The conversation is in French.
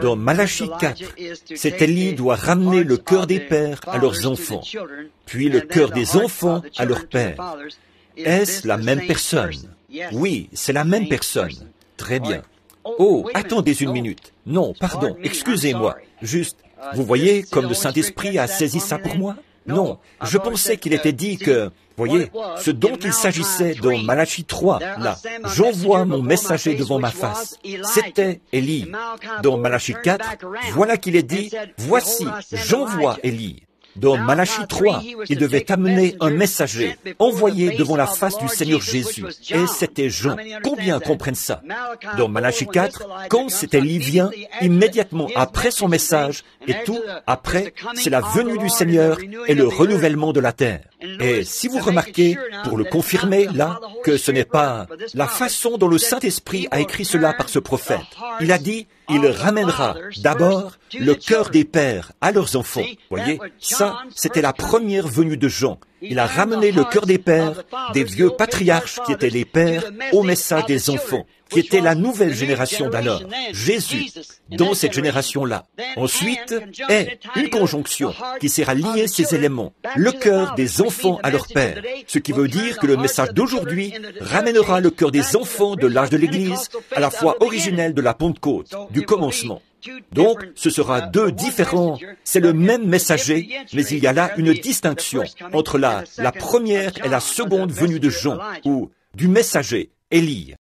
Dans Malachie 4, cet Élie doit ramener le cœur des pères à leurs enfants, puis le cœur des enfants à leurs pères. Est-ce la même personne? Oui, c'est la même personne. Très bien. Oh, attendez une minute. Non, pardon, excusez-moi. Juste, vous voyez comme le Saint-Esprit a saisi ça pour moi? Non, je pensais qu'il était dit que, voyez, ce dont il s'agissait dans Malachie 3, là, j'envoie mon messager devant ma face, c'était Élie. Dans Malachie 4, voilà qu'il est dit, voici, j'envoie Élie. Dans Malachie 3, il devait amener un messager, envoyé devant la face du Seigneur Jésus. Et c'était Jean. Combien comprennent ça? Dans Malachie 4, quand cet Élie vient, immédiatement après son message, et tout après, c'est la venue du Seigneur et le renouvellement de la terre. Et si vous remarquez, pour le confirmer là, que ce n'est pas la façon dont le Saint-Esprit a écrit cela par ce prophète, il a dit, il ramènera d'abord le cœur des pères à leurs enfants. Voyez, ça, c'était la première venue de Jean. Il a ramené le cœur des pères, des vieux patriarches qui étaient les pères, au message des enfants, qui était la nouvelle génération d'alors, Jésus, dans cette génération-là. Ensuite est une conjonction qui sert à lier ces éléments, le cœur des enfants à leur père, ce qui veut dire que le message d'aujourd'hui ramènera le cœur des enfants de l'âge de l'Église à la foi originelle de la Pentecôte, du commencement. Donc, ce sera deux différents, c'est le même messager, mais il y a là une distinction entre la première et la seconde venue de Jean, ou du messager, Élie.